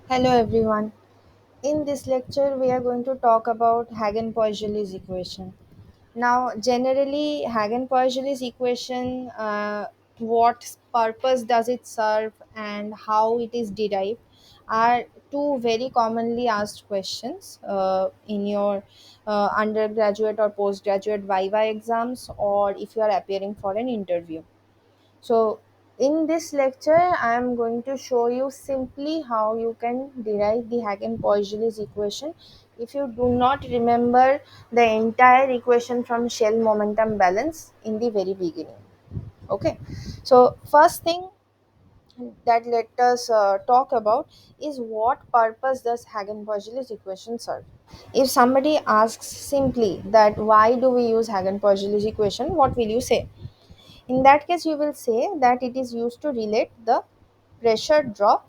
Hello everyone. In this lecture, we are going to talk about Hagen-Poiseuille's equation. Now, generally, Hagen-Poiseuille's equation, what purpose does it serve and how it is derived, are two very commonly asked questions in your undergraduate or postgraduate viva exams, or if you are appearing for an interview. So, in this lecture, I am going to show you simply how you can derive the Hagen-Poiseuille's equation if you do not remember the entire equation from shell momentum balance in the very beginning. Okay, so first thing that let us talk about is what purpose does Hagen-Poiseuille's equation serve. If somebody asks simply that why do we use Hagen-Poiseuille's equation, what will you say? In that case, you will say that it is used to relate the pressure drop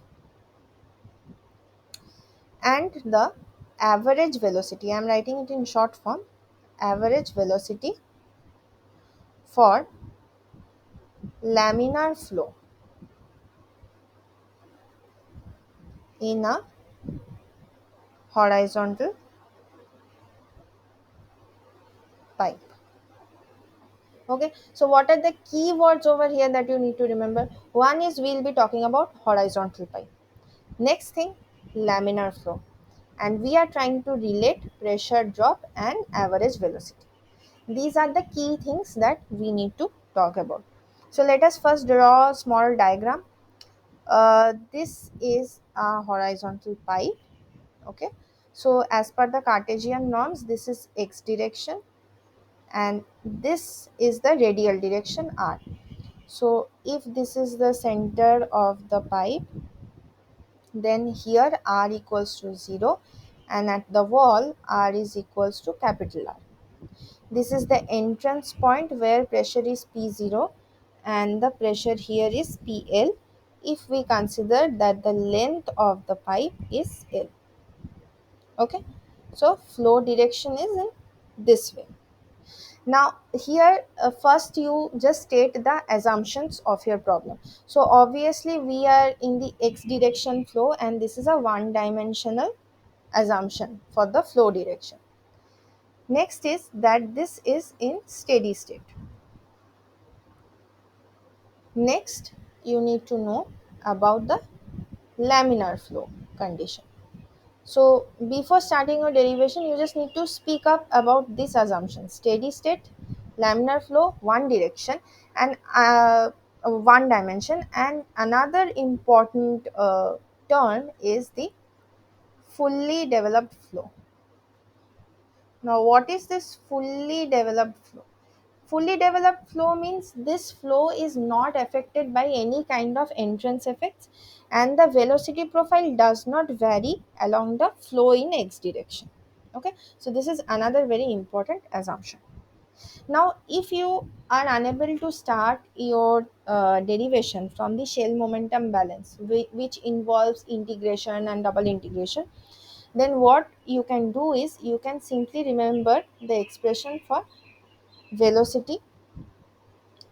and the average velocity. I am writing it in short form, average velocity for laminar flow in a horizontal pipe. Okay, so what are the key words over here that you need to remember? One is we'll be talking about horizontal pipe. Next thing, laminar flow. And we are trying to relate pressure drop and average velocity. These are the key things that we need to talk about. So let us first draw a small diagram. This is a horizontal pipe. Okay. So as per the Cartesian norms, this is x direction and this is the radial direction r. So if this is the center of the pipe, then here r equals to 0 and at the wall r is equals to capital R. This is the entrance point where pressure is P0 and the pressure here is PL if we consider that the length of the pipe is L. Okay, so flow direction is in this way. Now here first you just state the assumptions of your problem. So obviously we are in the x direction flow and this is a one dimensional assumption for the flow direction. Next is that this is in steady state. Next, you need to know about the laminar flow condition. So, before starting your derivation, you just need to speak up about this assumption: steady state, laminar flow, one direction, and one dimension. And another important term is the fully developed flow. Now, what is this fully developed flow? Fully developed flow means this flow is not affected by any kind of entrance effects and the velocity profile does not vary along the flow in x direction. Okay, so this is another very important assumption. Now, if you are unable to start your derivation from the shell momentum balance, which involves integration and double integration, then what you can do is you can simply remember the expression for velocity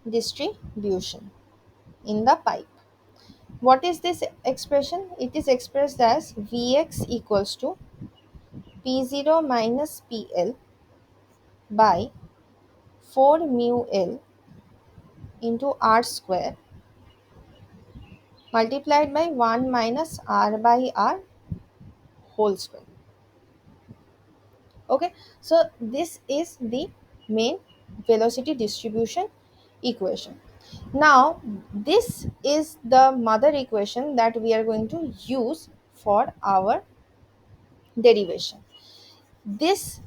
distribution in the pipe. What is this expression? It is expressed as Vx equals to P0 minus PL by 4 mu L into R square multiplied by 1 minus R by R whole square. Okay, so this is the main velocity distribution equation. Now, this is the mother equation that we are going to use for our derivation. This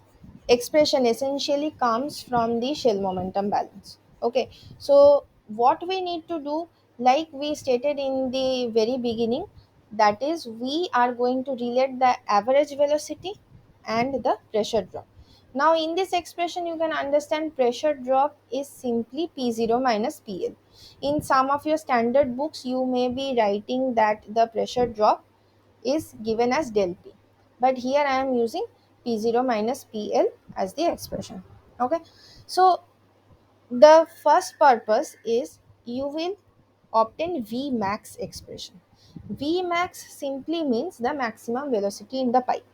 expression essentially comes from the shell momentum balance. Okay, so what we need to do, like we stated in the very beginning, that is we are going to relate the average velocity and the pressure drop. Now in this expression you can understand pressure drop is simply P0 minus PL. In some of your standard books you may be writing that the pressure drop is given as del P. But here I am using P0 minus PL as the expression. Okay. So the first purpose is you will obtain V max expression. Vmax simply means the maximum velocity in the pipe.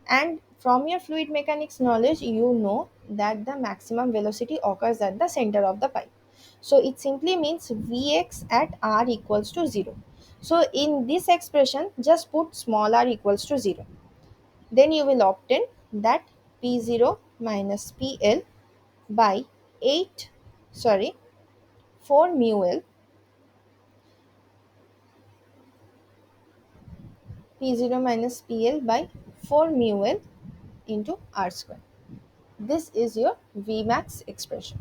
And from your fluid mechanics knowledge, you know that the maximum velocity occurs at the center of the pipe. So it simply means Vx at r equals to 0. So in this expression, just put small r equals to 0. Then you will obtain that P0 minus PL by 8, sorry, 4 mu L, P0 minus PL by 4 mu L into R square. This is your Vmax expression.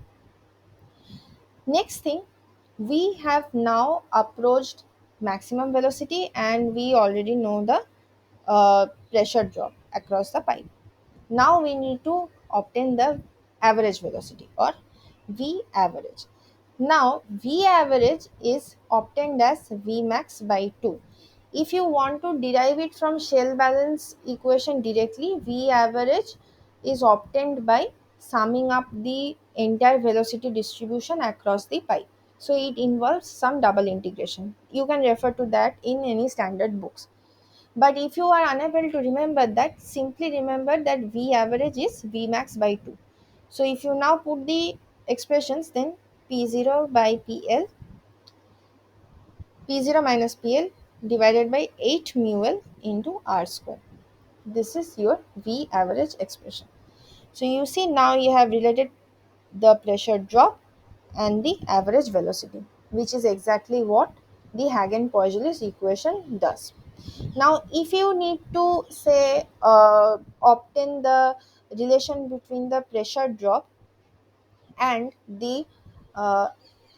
Next thing, we have now approached maximum velocity and we already know the pressure drop across the pipe. Now we need to obtain the average velocity or V average. Now V average is obtained as Vmax by 2. If you want to derive it from shell balance equation directly, V average is obtained by summing up the entire velocity distribution across the pipe. So it involves some double integration. You can refer to that in any standard books. But if you are unable to remember that, simply remember that V average is Vmax by 2. So if you now put the expressions, then P0 by PL, P0 minus PL divided by 8 mu L into R square. This is your V average expression. So you see now you have related the pressure drop and the average velocity, which is exactly what the Hagen-Poiseulle equation does. Now, if you need to say obtain the relation between the pressure drop and the uh,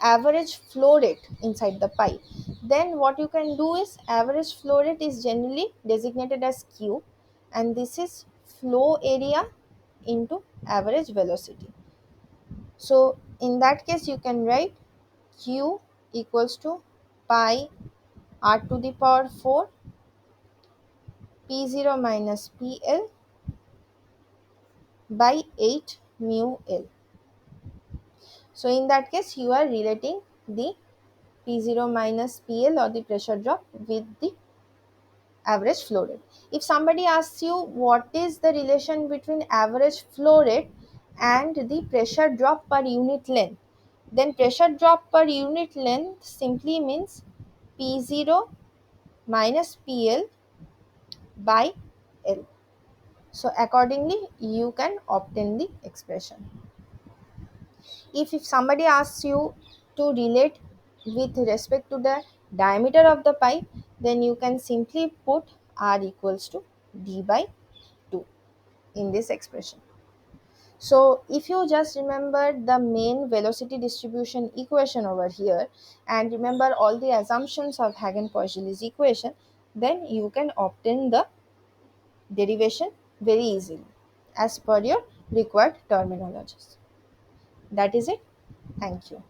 average flow rate inside the pipe, then what you can do is average flow rate is generally designated as Q, and this is flow area into average velocity. So in that case, you can write Q equals to pi r to the power 4 P0 minus PL by 8 mu L. So in that case, you are relating the P0 minus PL or the pressure drop with the average flow rate. If somebody asks you what is the relation between average flow rate and the pressure drop per unit length, then pressure drop per unit length simply means P0 minus PL by L. So accordingly, you can obtain the expression. If somebody asks you to relate with respect to the diameter of the pipe, then you can simply put r equals to d by 2 in this expression. So if you just remember the main velocity distribution equation over here and remember all the assumptions of Hagen-Poiseuille's equation, then you can obtain the derivation very easily as per your required terminologies. That is it. Thank you.